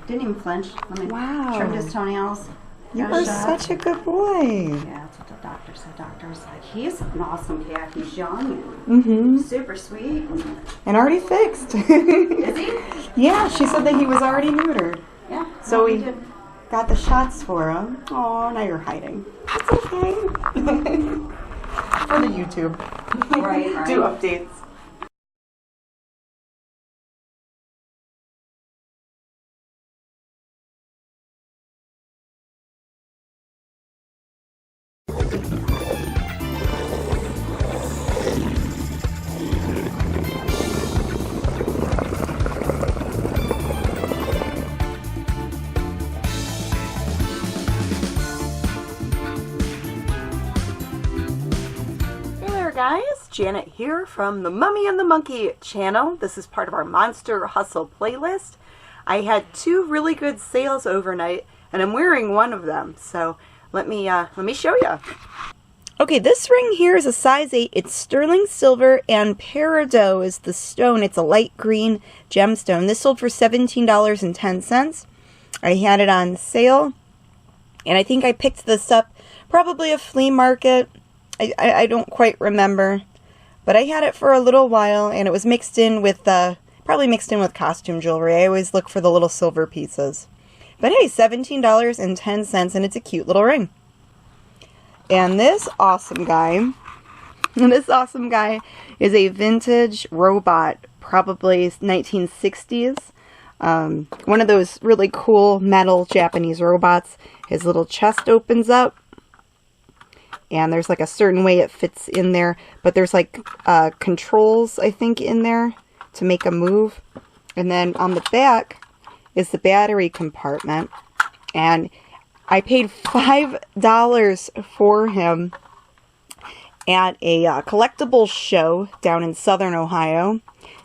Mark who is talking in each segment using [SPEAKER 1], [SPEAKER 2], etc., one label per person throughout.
[SPEAKER 1] Didn't even flinch.
[SPEAKER 2] Wow.
[SPEAKER 1] Trimmed his toenails.
[SPEAKER 2] You are such a good boy.
[SPEAKER 1] Yeah, that's what the doctor said. Doctor's like, he's an awesome cat. He's young and super sweet.
[SPEAKER 2] And already fixed.
[SPEAKER 1] Is he?
[SPEAKER 2] Yeah, she said that he was already neutered.
[SPEAKER 1] Yeah.
[SPEAKER 2] So we got the shots for him. Oh, now you're hiding. That's okay. For the YouTube.
[SPEAKER 1] Right.
[SPEAKER 2] Do updates. Guys, Janet here from the Mummy and the Monkey channel. This is part of our Monster Hustle playlist. I had 2 really good sales overnight, and I'm wearing one of them. So let me show you. Okay, this ring here is a size 8. It's sterling silver, and peridot is the stone. It's a light green gemstone. This sold for $17.10. I had it on sale, and I think I picked this up probably a flea market. I don't quite remember, but I had it for a little while, and it was mixed in with, probably mixed in with costume jewelry. I always look for the little silver pieces. But hey, $17.10, and it's a cute little ring. And this awesome guy is a vintage robot, probably 1960s. One of those really cool metal Japanese robots. His little chest opens up. And there's like a certain way it fits in there. But there's like controls, I think, in there to make a move. And then on the back is the battery compartment. And I paid $5 for him at a collectibles show down in Southern Ohio.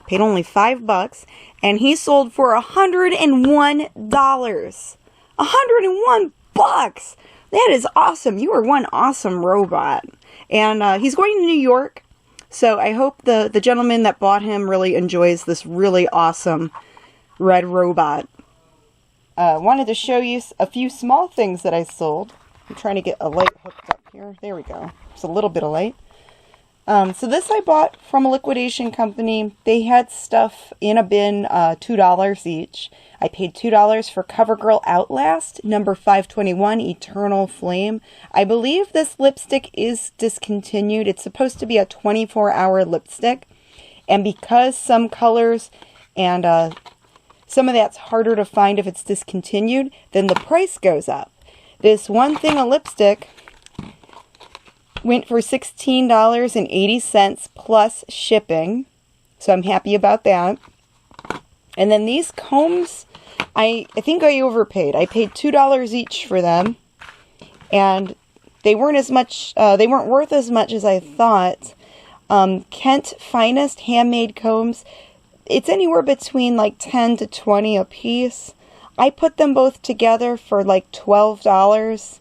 [SPEAKER 2] Paid only $5. And he sold for $101. $101! That is awesome. You are one awesome robot. And he's going to New York. So I hope the gentleman that bought him really enjoys this really awesome red robot. Wanted to show you a few small things that I sold. I'm trying to get a light hooked up here. There we go. Just a little bit of light. So this I bought from a liquidation company. They had stuff in a bin, $2 each. I paid $2 for CoverGirl Outlast, number 521, Eternal Flame. I believe this lipstick is discontinued. It's supposed to be a 24-hour lipstick. And because some colors and some of that's harder to find if it's discontinued, then the price goes up. This one thing of lipstick went for $16.80 plus shipping. So I'm happy about that. And then these combs, I think I overpaid. I paid $2 each for them. And they weren't as much, they weren't worth as much as I thought. Kent Finest handmade combs, it's anywhere between like 10 to 20 a piece. I put them both together for like $12.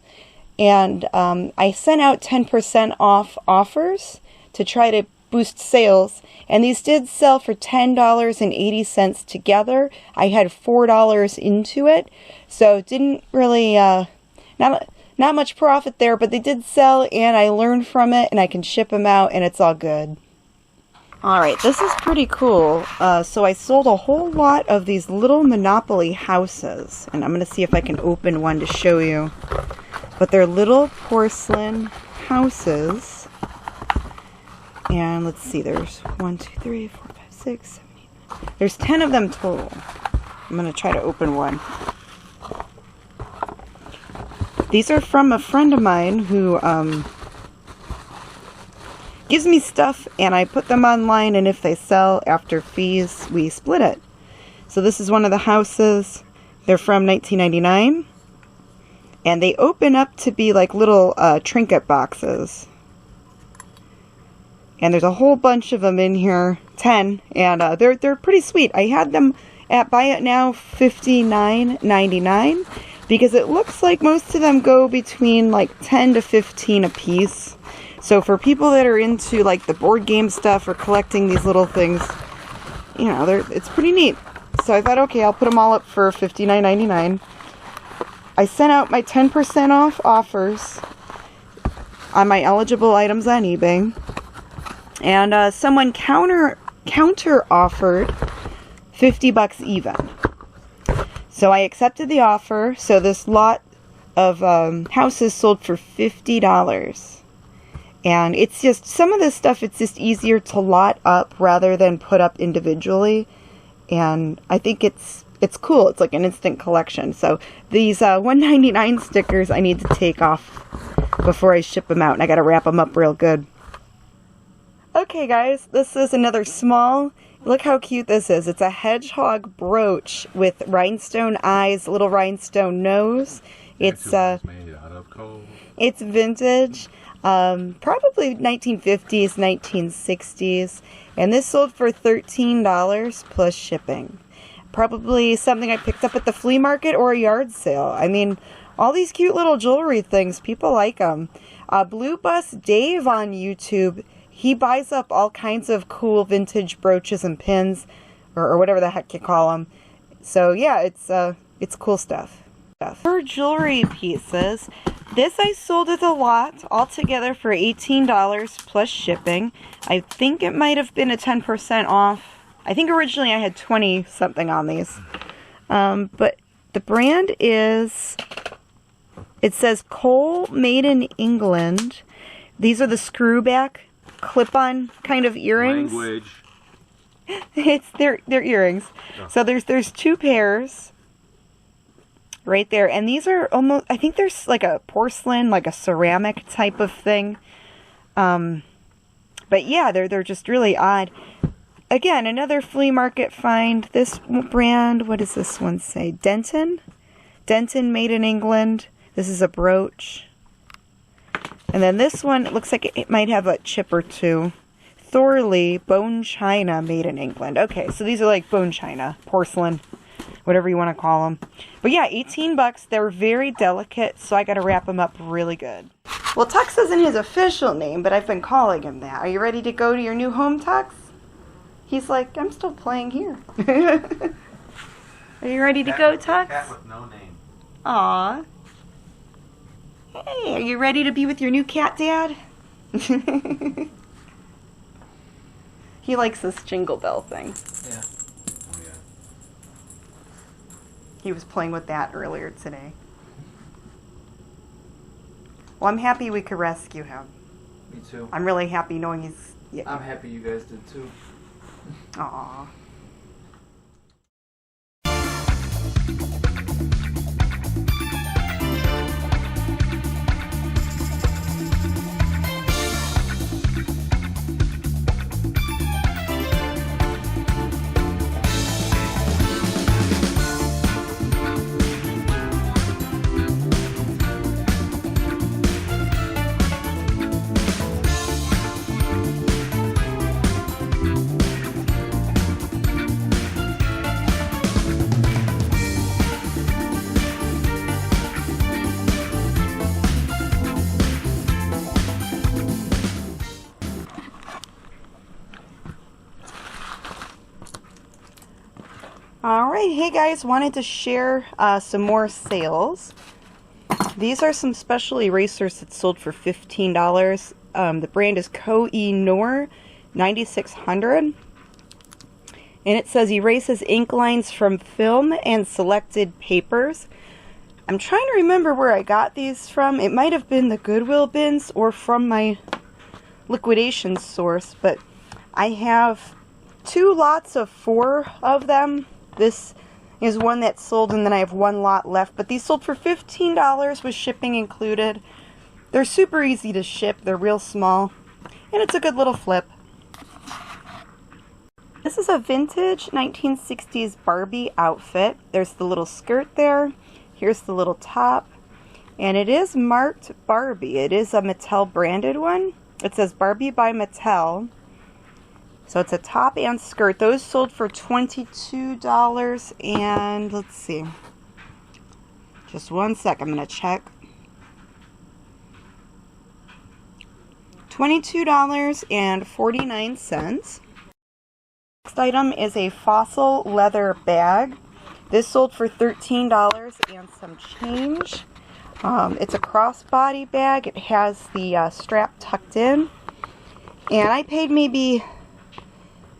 [SPEAKER 2] And I sent out 10% off offers to try to boost sales. And these did sell for $10.80 together. I had $4 into it. So it didn't really, not much profit there, but they did sell and I learned from it and I can ship them out and it's all good. Alright, this is pretty cool. So I sold a whole lot of these little Monopoly houses. And I'm going to see if I can open one to show you. But they're little porcelain houses. And let's see, there's 1, 2, 3, 4, 5, 6, 7, 8, 9. There's 10 of them total. I'm going to try to open one. These are from a friend of mine who gives me stuff and I put them online, and if they sell after fees, we split it. So this is one of the houses. They're from 1999. And they open up to be like little trinket boxes. And there's a whole bunch of them in here, 10, and they're pretty sweet. I had them at Buy It Now $59.99 because it looks like most of them go between like 10 to 15 a piece. So for people that are into like the board game stuff or collecting these little things, you know, it's pretty neat. So I thought, okay, I'll put them all up for $59.99. I sent out my 10% off offers on my eligible items on eBay. And someone counter offered $50 even. So I accepted the offer. So this lot of houses sold for $50. And it's just, some of this stuff, it's just easier to lot up rather than put up individually. And I think it's cool. It's like an instant collection. So these $1.99 stickers I need to take off before I ship them out. And I got to wrap them up real good. Okay, guys, this is another small. Look how cute this is. It's a hedgehog brooch with rhinestone eyes, little rhinestone nose. It's
[SPEAKER 3] made out of coal.
[SPEAKER 2] It's vintage, probably 1950s, 1960s, and this sold for $13 plus shipping. Probably something I picked up at the flea market or a yard sale. I mean, all these cute little jewelry things, people like them. Blue Bus Dave on YouTube, he buys up all kinds of cool vintage brooches and pins, or whatever the heck you call them. So yeah, it's cool stuff. For jewelry pieces, this I sold at the lot altogether for $18 plus shipping. I think it might have been a 10% off. I think originally I had 20 something on these. But the brand is, it says Cole Made in England. These are the screwback clip-on kind of earrings.
[SPEAKER 3] Language.
[SPEAKER 2] They're earrings.
[SPEAKER 3] Oh.
[SPEAKER 2] So there's two pairs right there, and these are almost, I think there's like a porcelain, like a ceramic type of thing. But yeah, they're just really odd. Again, another flea market find. This brand, what does this one say? Denton Made in England. This is a brooch. And then this one, it looks like it might have a chip or two. Thorley Bone China Made in England. Okay, so these are like bone china, porcelain, whatever you want to call them. But yeah, $18. They're very delicate, so I got to wrap them up really good. Well, Tux isn't his official name, but I've been calling him that. Are you ready to go to your new home, Tux? He's like, I'm still playing here. Are you ready to go, Tux?
[SPEAKER 3] Cat with no name.
[SPEAKER 2] Aw. Hey, are you ready to be with your new cat, Dad? He likes this jingle bell thing.
[SPEAKER 3] Yeah. Oh, yeah.
[SPEAKER 2] He was playing with that earlier today. Well, I'm happy we could rescue him.
[SPEAKER 4] Me too.
[SPEAKER 2] I'm really happy knowing he's... Yeah.
[SPEAKER 4] I'm happy you guys did too.
[SPEAKER 2] Aww. Alright, hey guys, wanted to share some more sales. These are some special erasers that sold for $15. The brand is Koh-i-Noor 9600. And it says erases ink lines from film and selected papers. I'm trying to remember where I got these from. It might have been the Goodwill bins or from my liquidation source, but I have 2 lots of 4 of them. This is one that sold, and then I have 1 lot left. But these sold for $15 with shipping included. They're super easy to ship. They're real small. And it's a good little flip. This is a vintage 1960s Barbie outfit. There's the little skirt there. Here's the little top. And it is marked Barbie. It is a Mattel branded one. It says Barbie by Mattel. So it's a top and skirt. Those sold for $22, and let's see. Just one sec, I'm going to check. $22.49. Next item is a fossil leather bag. This sold for $13 and some change. It's a crossbody bag. It has the strap tucked in. And I paid maybe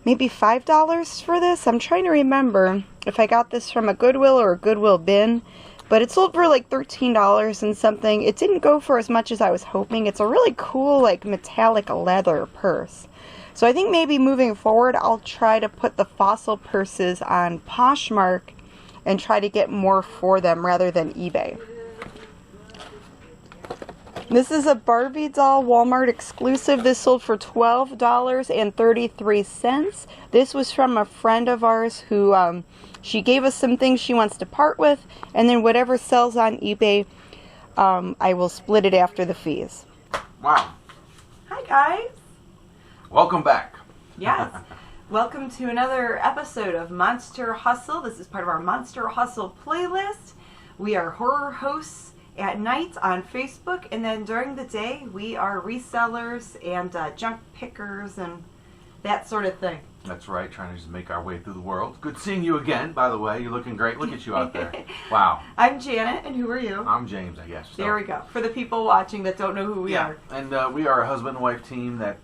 [SPEAKER 2] $5 for this. I'm trying to remember if I got this from a Goodwill or a Goodwill bin. But it sold for like $13 and something. It didn't go for as much as I was hoping. It's a really cool like metallic leather purse. So I think maybe moving forward I'll try to put the fossil purses on Poshmark and try to get more for them rather than eBay. This is a Barbie doll Walmart exclusive. This sold for $12.33. This was from a friend of ours who she gave us some things she wants to part with, and then whatever sells on eBay, I will split it after the fees.
[SPEAKER 5] Wow.
[SPEAKER 6] Hi guys.
[SPEAKER 5] Welcome back.
[SPEAKER 6] Yes. Welcome to another episode of Monster Hustle. This is part of our Monster Hustle playlist. We are horror hosts at night on Facebook, and then during the day we are resellers and junk pickers and that sort of thing.
[SPEAKER 5] That's right, trying to just make our way through the world. Good seeing you again, by the way. You're looking great. Look at you out there. Wow.
[SPEAKER 6] I'm Janet, and who are you?
[SPEAKER 5] I'm James, I guess. So.
[SPEAKER 6] There we go. For the people watching that don't know who we are.
[SPEAKER 5] And we are a husband and wife team that,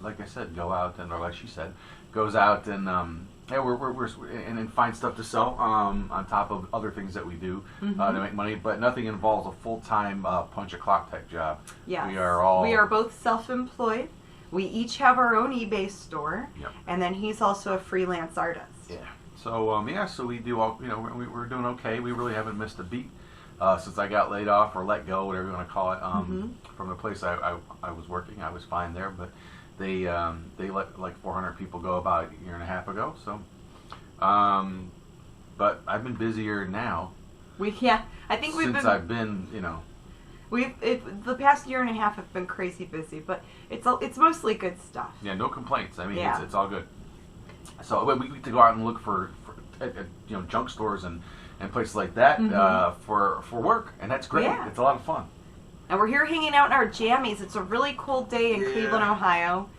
[SPEAKER 5] like I said, go out and, or like she said, goes out and and find stuff to sell on top of other things that we do to make money. But nothing involves a full-time punch a clock type job.
[SPEAKER 6] Yes.
[SPEAKER 5] We are
[SPEAKER 6] both self-employed. We each have our own eBay store,
[SPEAKER 5] Yep.
[SPEAKER 6] and then he's also a freelance artist.
[SPEAKER 5] Yeah. So so we do all. We're doing okay. We really haven't missed a beat since I got laid off or let go, whatever you want to call it, from the place I was working. I was fine there, but they let like 400 people go about a year and a half ago. So, but I've been busier now.
[SPEAKER 6] I think we've
[SPEAKER 5] since
[SPEAKER 6] been.
[SPEAKER 5] I've been,
[SPEAKER 6] The past year and a half have been crazy busy, but it's mostly good stuff.
[SPEAKER 5] Yeah, no complaints. I mean,
[SPEAKER 6] Yeah.
[SPEAKER 5] it's all good. So we need to go out and look for junk stores and places like that for work, and that's great.
[SPEAKER 6] Yeah.
[SPEAKER 5] It's a lot of fun.
[SPEAKER 6] And we're here hanging out in our jammies. It's a really cold day in Cleveland, Ohio.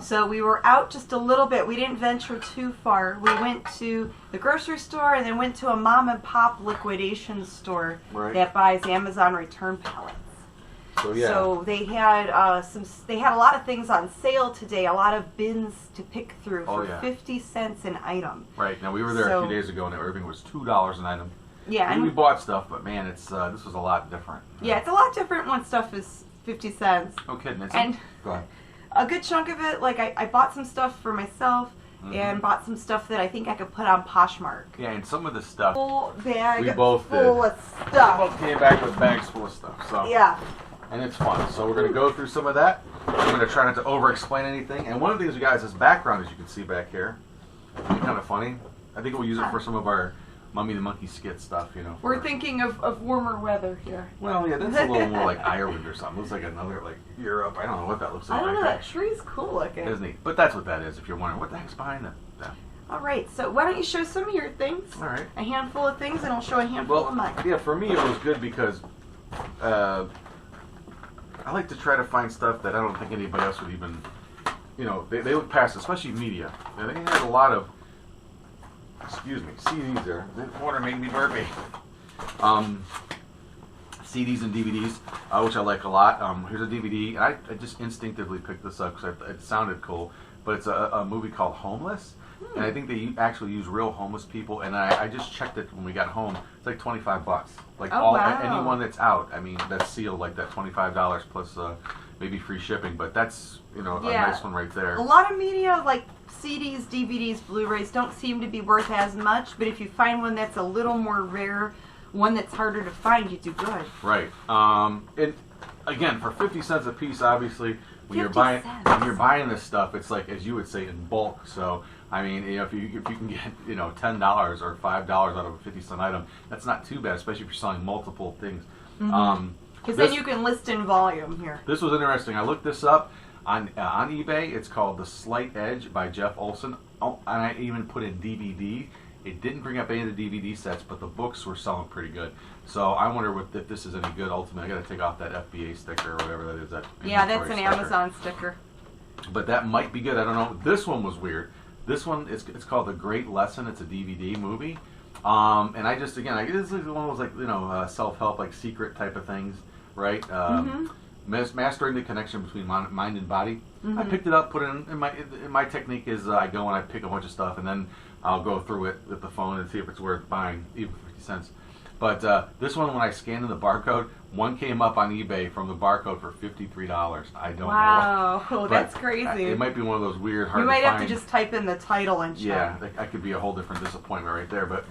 [SPEAKER 6] So we were out just a little bit. We didn't venture too far. We went to the grocery store and then went to a mom and pop liquidation store that buys Amazon return pallets.
[SPEAKER 5] So yeah.
[SPEAKER 6] So they had they had a lot of things on sale today. A lot of bins to pick through for 50 cents an item.
[SPEAKER 5] Right. Now we were there a few days ago and everything was $2 an item.
[SPEAKER 6] Yeah.
[SPEAKER 5] And we bought stuff, but man, it's this was a lot different.
[SPEAKER 6] Yeah, it's a lot different when stuff is 50 cents.
[SPEAKER 5] No kidding. Go ahead.
[SPEAKER 6] A good chunk of it, like I bought some stuff for myself and bought some stuff that I think I could put on Poshmark.
[SPEAKER 5] Yeah, and some of the stuff.
[SPEAKER 6] Full bag
[SPEAKER 5] We both
[SPEAKER 6] full
[SPEAKER 5] did.
[SPEAKER 6] of stuff.
[SPEAKER 5] We both came back with bags full of stuff. So
[SPEAKER 6] Yeah.
[SPEAKER 5] and it's fun. So we're going to go through some of that. I'm going to try not to over-explain anything. And one of the things we got is this background, as you can see back here. It's kind of funny. I think we'll use it for some of our Mummy the Monkey skit stuff,
[SPEAKER 6] We're thinking of warmer weather here.
[SPEAKER 5] Well, yeah, that's a little more like Ireland or something. Looks like another, like, Europe. I don't know what that looks like.
[SPEAKER 6] I don't know,
[SPEAKER 5] right
[SPEAKER 6] that tree's cool looking.
[SPEAKER 5] It is neat. But that's what that is, if you're wondering. What the heck's behind that?
[SPEAKER 6] All right, so why don't you show some of your things?
[SPEAKER 5] All right.
[SPEAKER 6] A handful of things, and I'll show a handful of mine.
[SPEAKER 5] Yeah, for me it was good because I like to try to find stuff that I don't think anybody else would even, they look past, especially media. And they had a lot of, CDs there. The water made me burpy. CDs and DVDs, which I like a lot. Here's a DVD, and I just instinctively picked this up because it sounded cool. But it's a movie called Homeless, and I think they actually use real homeless people. And I just checked it when we got home. It's like $25. Like anyone that's out. I mean, that's sealed like that $25 plus maybe free shipping. But that's a nice one right there.
[SPEAKER 6] A lot of media like CDs, DVDs, Blu-rays don't seem to be worth as much. But if you find one that's a little more rare, one that's harder to find, you do good.
[SPEAKER 5] Right. And again, for 50 cents a piece, obviously, when you're buying this stuff, it's like, as you would say, in bulk. So I mean, if you can get $10 or $5 out of a 50-cent item, that's not too bad, especially if you're selling multiple things.
[SPEAKER 6] Because then you can list in volume here.
[SPEAKER 5] This was interesting. I looked this up on eBay. It's called The Slight Edge by Jeff Olson. Oh, and I even put in DVD. It didn't bring up any of the DVD sets, but the books were selling pretty good. So I wonder if this is any good. Ultimately, I got to take off that FBA sticker or whatever that is.
[SPEAKER 6] Yeah, that's an Amazon sticker.
[SPEAKER 5] But that might be good. I don't know. This one was weird. This one, it's called The Great Lesson. It's a DVD movie. And I just, again, this is one of those, like, you know, self-help, like, secret type of things, right? Mastering the connection between mind and body. I picked it up, put it in my technique is I go and I pick a bunch of stuff, and then I'll go through it with the phone and see if it's worth buying, even 50 cents. But this one, when I scanned in the barcode, one came up on eBay from the barcode for $53. I don't know.
[SPEAKER 6] Wow, that's crazy.
[SPEAKER 5] It might be one of those weird, hard
[SPEAKER 6] You
[SPEAKER 5] to
[SPEAKER 6] might
[SPEAKER 5] find.
[SPEAKER 6] have to just type in the title and check.
[SPEAKER 5] Yeah, that could be a whole different disappointment right there. But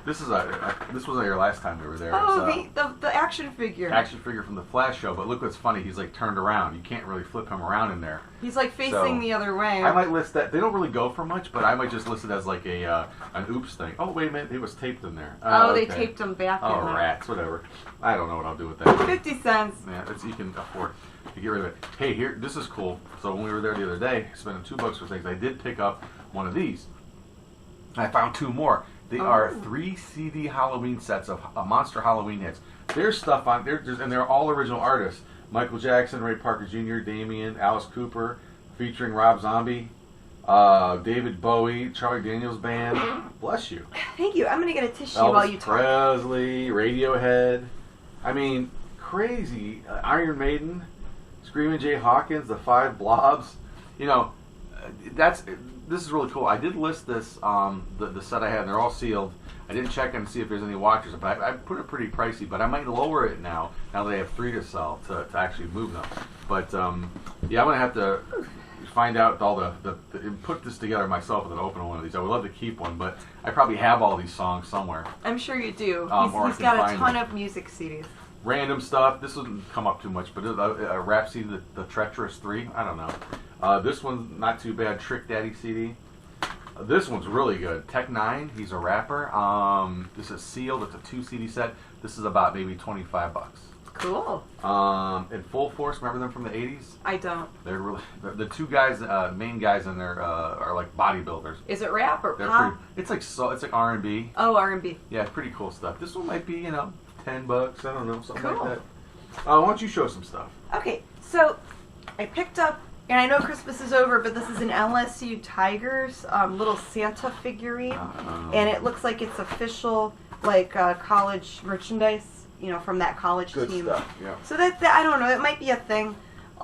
[SPEAKER 5] this wasn't your last time we were there.
[SPEAKER 6] Oh,
[SPEAKER 5] It's,
[SPEAKER 6] the action figure.
[SPEAKER 5] action figure from the Flash show. But look what's funny. He's like turned around. You can't really flip him around in there.
[SPEAKER 6] He's like facing
[SPEAKER 5] So,
[SPEAKER 6] the other way.
[SPEAKER 5] I might list that. They don't really go for much, but I might just list it as like an oops thing. Oh, wait a minute. It was taped in there.
[SPEAKER 6] Oh, they
[SPEAKER 5] okay.
[SPEAKER 6] taped him back
[SPEAKER 5] Oh,
[SPEAKER 6] in there.
[SPEAKER 5] rats. Whatever. I don't know what I'll do with that.
[SPEAKER 6] 50 cents.
[SPEAKER 5] Yeah, you can afford to get rid of it. Hey, here, this is cool. So when we were there the other day, spending $2 for things, I did pick up one of these. I found two more. They are 3 CD Halloween sets of Monster Halloween hits. There's stuff on there, and they're all original artists: Michael Jackson, Ray Parker Jr., Damien, Alice Cooper, featuring Rob Zombie, David Bowie, Charlie Daniels Band. Bless you.
[SPEAKER 6] Thank you. I'm gonna get a tissue
[SPEAKER 5] Elvis
[SPEAKER 6] while you talk.
[SPEAKER 5] Presley, Radiohead. I mean, crazy. Iron Maiden, Screaming Jay Hawkins, the Five Blobs. You know, this is really cool. I did list this, the set I had, and they're all sealed. I didn't check and see if there's any watchers, but I put it pretty pricey. But I might lower it now that I have 3 to sell to actually move them. But yeah, I'm gonna have to find out all and put this together myself and then open one of these. I would love to keep one, but I probably have all these songs somewhere.
[SPEAKER 6] I'm sure you do.
[SPEAKER 5] Or I
[SPEAKER 6] He's
[SPEAKER 5] can
[SPEAKER 6] got a
[SPEAKER 5] find
[SPEAKER 6] ton
[SPEAKER 5] them.
[SPEAKER 6] of music CDs.
[SPEAKER 5] Random stuff. This wouldn't come up too much, but a rap CD, the Treacherous 3. I don't know. This one's not too bad. Trick Daddy CD. This one's really good. Tech 9. He's a rapper. This is sealed. It's a 2 CD set. This is about maybe $25.
[SPEAKER 6] Cool.
[SPEAKER 5] And Full Force. Remember them from the 80s?
[SPEAKER 6] I don't.
[SPEAKER 5] They're really the two guys, main guys in there are like bodybuilders.
[SPEAKER 6] Is it rap or
[SPEAKER 5] They're
[SPEAKER 6] pop?
[SPEAKER 5] It's like R&B.
[SPEAKER 6] Oh, R&B.
[SPEAKER 5] Yeah, pretty cool stuff. This one might be, $10. I don't know, something
[SPEAKER 6] Cool.
[SPEAKER 5] like that. Why don't you show some stuff?
[SPEAKER 6] Okay, so I picked up, and I know Christmas is over, but this is an LSU Tigers little Santa figurine, and it looks like it's official, like college merchandise, from that college
[SPEAKER 5] Good
[SPEAKER 6] team.
[SPEAKER 5] stuff. Yeah.
[SPEAKER 6] So that I don't know, it might be a thing.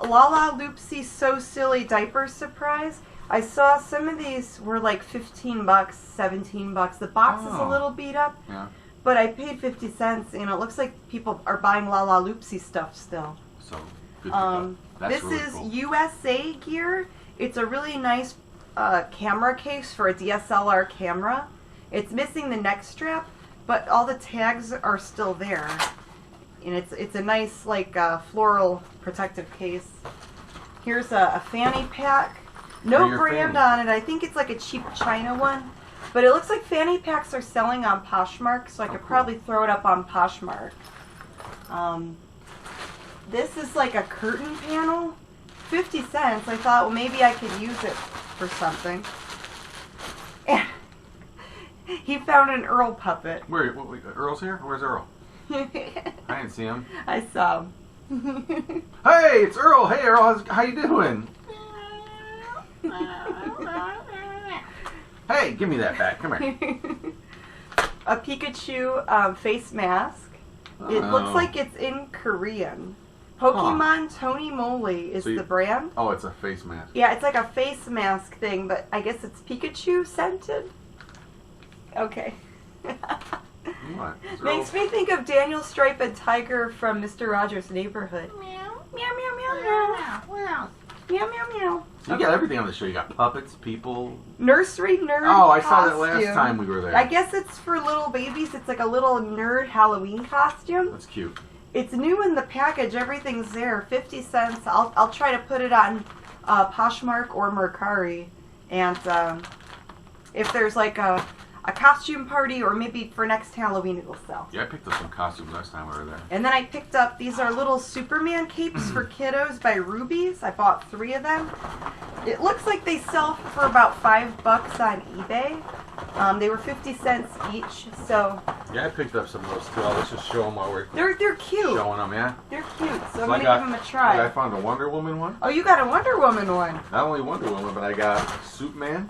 [SPEAKER 6] La La Loopsy So Silly Diaper Surprise. I saw some of these were like $15, $17. The box is a little beat up.
[SPEAKER 5] Yeah.
[SPEAKER 6] But I paid 50 cents, and it looks like people are buying La La Loopsy stuff still.
[SPEAKER 5] So good pickup. That's
[SPEAKER 6] This
[SPEAKER 5] really
[SPEAKER 6] is
[SPEAKER 5] cool.
[SPEAKER 6] USA gear. It's a really nice camera case for a DSLR camera. It's missing the neck strap, but all the tags are still there. And it's a nice floral protective case. Here's a fanny pack. No
[SPEAKER 5] For your
[SPEAKER 6] brand
[SPEAKER 5] fanny.
[SPEAKER 6] on it. I think it's like a cheap China one. But it looks like fanny packs are selling on Poshmark, so I could
[SPEAKER 5] cool.
[SPEAKER 6] probably throw it up on Poshmark. This is like a curtain panel. 50 cents. I thought, well, maybe I could use it for something. And he found an Earl puppet.
[SPEAKER 5] Where Earl's here? Where's Earl? I didn't see him.
[SPEAKER 6] I saw him.
[SPEAKER 5] Hey, it's Earl. Hey, Earl. How you doing? Hey, give me that back. Come here.
[SPEAKER 6] A Pikachu face mask. It looks like it's in Korean. Pokemon Tony Moly is the brand.
[SPEAKER 5] Oh, it's a face mask.
[SPEAKER 6] Yeah, it's like a face mask thing, but I guess it's Pikachu scented. Okay.
[SPEAKER 5] What? It's
[SPEAKER 6] Makes
[SPEAKER 5] Earl.
[SPEAKER 6] me think of Daniel Stripe and Tiger from Mr. Rogers' Neighborhood. Meow, meow, meow, meow, meow. Meow, meow, meow.
[SPEAKER 5] You got everything on the show. You got puppets, people.
[SPEAKER 6] Nursery nerd
[SPEAKER 5] Oh, I saw that last
[SPEAKER 6] costume.
[SPEAKER 5] time we were there.
[SPEAKER 6] I guess it's for little babies. It's like a little nerd Halloween costume.
[SPEAKER 5] That's cute.
[SPEAKER 6] It's new in the package. Everything's there. 50 cents. I'll try to put it on Poshmark or Mercari. And if there's like a costume party or maybe for next Halloween it'll sell.
[SPEAKER 5] Yeah, I picked up some costumes last time we were there.
[SPEAKER 6] And then I picked up, these are little Superman capes for kiddos by Rubies. I bought 3 of them. It looks like they sell for about $5 on eBay. They were 50 cents each, so
[SPEAKER 5] Yeah, I picked up some of those too. Let's just show them while we're
[SPEAKER 6] they're cute.
[SPEAKER 5] showing them, yeah?
[SPEAKER 6] They're cute, so I'm
[SPEAKER 5] I
[SPEAKER 6] going to
[SPEAKER 5] got-
[SPEAKER 6] give them a try.
[SPEAKER 5] I found a Wonder Woman one.
[SPEAKER 6] Oh, you got a Wonder Woman one.
[SPEAKER 5] Not only Wonder Woman, but I got Superman,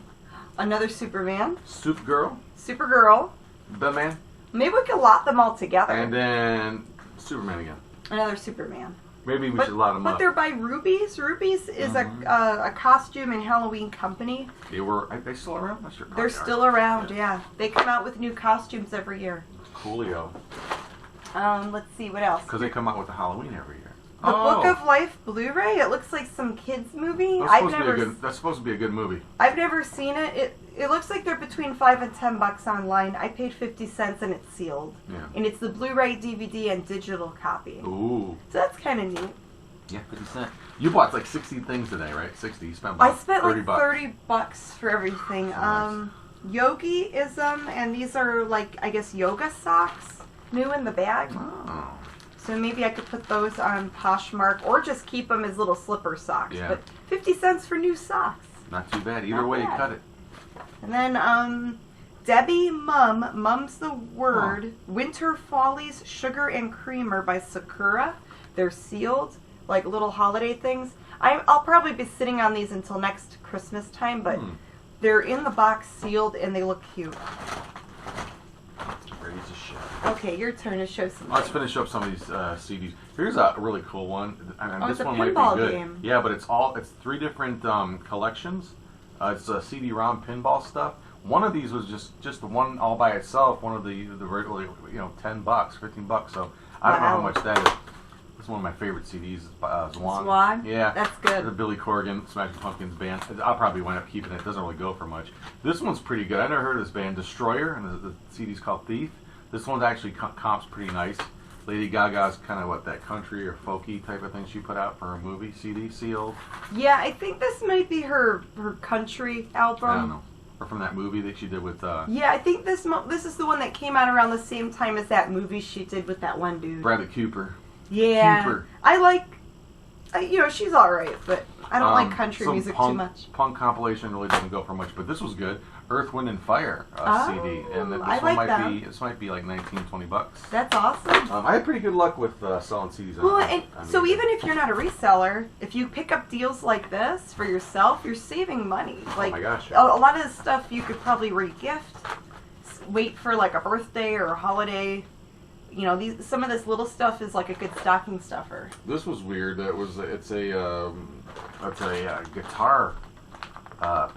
[SPEAKER 6] Another Superman.
[SPEAKER 5] Supergirl,
[SPEAKER 6] Supergirl.
[SPEAKER 5] Batman,
[SPEAKER 6] Maybe we could lot them all together.
[SPEAKER 5] and then Superman again.
[SPEAKER 6] Another Superman.
[SPEAKER 5] Maybe we should lot them
[SPEAKER 6] But
[SPEAKER 5] up.
[SPEAKER 6] they're by Rubies. Rubies is a costume and Halloween company.
[SPEAKER 5] Are they still around? I'm sure
[SPEAKER 6] They're still around, yeah. They come out with new costumes every year.
[SPEAKER 5] Coolio.
[SPEAKER 6] Let's see, what else?
[SPEAKER 5] Because they come out with the Halloween every year.
[SPEAKER 6] The Book of Life Blu-ray. It looks like some kids movie.
[SPEAKER 5] That's supposed to be a good movie.
[SPEAKER 6] I've never seen it. It looks like they're between $5 and $10 online. I paid 50 cents and it's sealed.
[SPEAKER 5] Yeah.
[SPEAKER 6] And it's the Blu-ray, DVD, and digital copy.
[SPEAKER 5] Ooh.
[SPEAKER 6] So that's kind of neat.
[SPEAKER 5] Yeah, 50 cents. You bought like 60 things today, right? 60. You spent
[SPEAKER 6] I
[SPEAKER 5] about
[SPEAKER 6] spent
[SPEAKER 5] 30
[SPEAKER 6] like
[SPEAKER 5] bucks.
[SPEAKER 6] $30 for everything.
[SPEAKER 5] Nice.
[SPEAKER 6] Yogiism, and these are like, I guess, yoga socks. New in the bag.
[SPEAKER 5] Oh.
[SPEAKER 6] So maybe I could put those on Poshmark or just keep them as little slipper socks.
[SPEAKER 5] Yeah.
[SPEAKER 6] But 50 cents for new socks.
[SPEAKER 5] Not too bad. Either
[SPEAKER 6] Not
[SPEAKER 5] way, you
[SPEAKER 6] bad.
[SPEAKER 5] cut it.
[SPEAKER 6] And then Debbie Mum's the Word. Winter Follies Sugar and Creamer by Sakura. They're sealed, like little holiday things. I'll probably be sitting on these until next Christmas time, but they're in the box sealed and they look cute.
[SPEAKER 5] Ready to show.
[SPEAKER 6] Okay, your turn to show some.
[SPEAKER 5] Let's finish up some of these CDs. Here's a really cool one.
[SPEAKER 6] It's
[SPEAKER 5] This
[SPEAKER 6] a
[SPEAKER 5] one might
[SPEAKER 6] pinball
[SPEAKER 5] be good.
[SPEAKER 6] game.
[SPEAKER 5] Yeah, but it's 3 different collections. It's CD-ROM pinball stuff. One of these was just the one all by itself. One of the regular, $10, $15. So I don't know how
[SPEAKER 6] Wow.
[SPEAKER 5] much that is. It's one of my favorite CDs. Swan.
[SPEAKER 6] Swan?
[SPEAKER 5] Yeah,
[SPEAKER 6] That's good.
[SPEAKER 5] The Billy Corgan, Smashing Pumpkins band. I'll probably wind up keeping it. It doesn't really go for much. This one's pretty good. I never heard of this band, Destroyer, and the CD's called Thief. This one's actually comps pretty nice. Lady Gaga's kind of that country or folky type of thing she put out for her movie CD, sealed.
[SPEAKER 6] Yeah, I think this might be her country album.
[SPEAKER 5] I don't know. Or from that movie that she did with.
[SPEAKER 6] Yeah, I think this is the one that came out around the same time as that movie she did with that one dude.
[SPEAKER 5] Bradley Cooper.
[SPEAKER 6] Yeah,
[SPEAKER 5] Cooper.
[SPEAKER 6] I like. She's all right, but I don't like country
[SPEAKER 5] some
[SPEAKER 6] music
[SPEAKER 5] punk,
[SPEAKER 6] too much.
[SPEAKER 5] Punk compilation really doesn't go for much, but this was good. Earth, Wind, and Fire CD, and this
[SPEAKER 6] I
[SPEAKER 5] one
[SPEAKER 6] like that.
[SPEAKER 5] this might be like $19-20.
[SPEAKER 6] That's awesome.
[SPEAKER 5] I had pretty good luck with selling CDs.
[SPEAKER 6] Well,
[SPEAKER 5] on
[SPEAKER 6] so
[SPEAKER 5] eBay.
[SPEAKER 6] even if you're not a reseller, if you pick up deals like this for yourself, you're saving money. Like,
[SPEAKER 5] my gosh.
[SPEAKER 6] a lot of this stuff you could probably re-gift, wait for like a birthday or a holiday. Some of this little stuff is like a good stocking stuffer.
[SPEAKER 5] This was weird. It's a guitar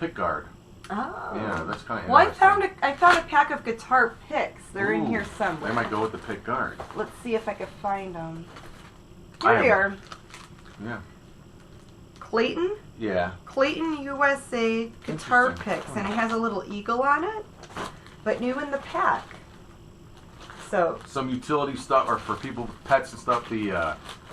[SPEAKER 5] pick guard.
[SPEAKER 6] Oh.
[SPEAKER 5] Yeah, that's kind of
[SPEAKER 6] Well,
[SPEAKER 5] interesting.
[SPEAKER 6] I found a pack of guitar picks. They're in
[SPEAKER 5] Ooh,
[SPEAKER 6] here
[SPEAKER 5] They
[SPEAKER 6] somewhere.
[SPEAKER 5] might go with the pick guard.
[SPEAKER 6] Let's see if I can find them.
[SPEAKER 5] I
[SPEAKER 6] Here they are.
[SPEAKER 5] Yeah.
[SPEAKER 6] Clayton USA guitar
[SPEAKER 5] Interesting.
[SPEAKER 6] picks, and it has a little eagle on it, but new in the pack. So.
[SPEAKER 5] Some utility stuff, or for people, pets and stuff.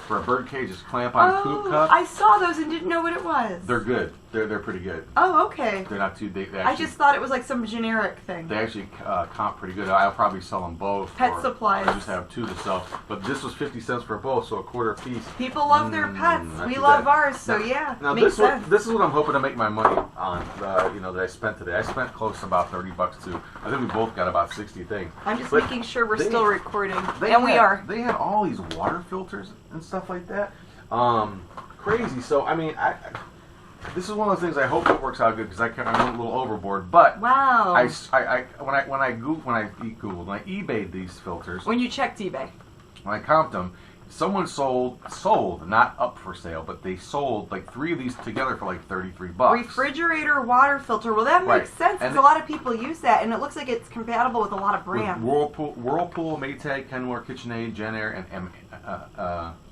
[SPEAKER 5] For a bird cage, is clamp on coop cup.
[SPEAKER 6] I saw those and didn't know what it was.
[SPEAKER 5] They're good. They're pretty good.
[SPEAKER 6] Oh, okay.
[SPEAKER 5] They're not too. They actually,
[SPEAKER 6] I just thought it was like some generic thing.
[SPEAKER 5] They actually comp pretty good. I'll probably sell them both.
[SPEAKER 6] Pet
[SPEAKER 5] or
[SPEAKER 6] supplies.
[SPEAKER 5] I just have 2 to sell. But this was 50 cents for both, so a quarter a piece.
[SPEAKER 6] People love their pets.
[SPEAKER 5] not
[SPEAKER 6] We
[SPEAKER 5] too
[SPEAKER 6] love
[SPEAKER 5] bad.
[SPEAKER 6] ours, so yeah,
[SPEAKER 5] Now
[SPEAKER 6] makes sense.
[SPEAKER 5] this is what I'm hoping to make my money on. That I spent today. I spent close to about $30 too. I think we both got about 60 things.
[SPEAKER 6] I'm just
[SPEAKER 5] But
[SPEAKER 6] making sure we're
[SPEAKER 5] they-
[SPEAKER 6] still recording,
[SPEAKER 5] They
[SPEAKER 6] and we
[SPEAKER 5] had-
[SPEAKER 6] are.
[SPEAKER 5] They had all these water filters and stuff like that. Crazy. So I mean, this is one of those things. I hope it works out good because I went a little overboard. But
[SPEAKER 6] Wow.
[SPEAKER 5] when I eBayed these filters,
[SPEAKER 6] When you checked eBay.
[SPEAKER 5] when I comped them, someone sold, not up for sale, but they sold like 3 of these together for like $33.
[SPEAKER 6] Refrigerator water filter. Well, that
[SPEAKER 5] Right.
[SPEAKER 6] makes sense because
[SPEAKER 5] And
[SPEAKER 6] a lot of people use that, and it looks like it's compatible with a lot of
[SPEAKER 5] With
[SPEAKER 6] brands.
[SPEAKER 5] Whirlpool, Maytag, Kenmore, KitchenAid, Genair, and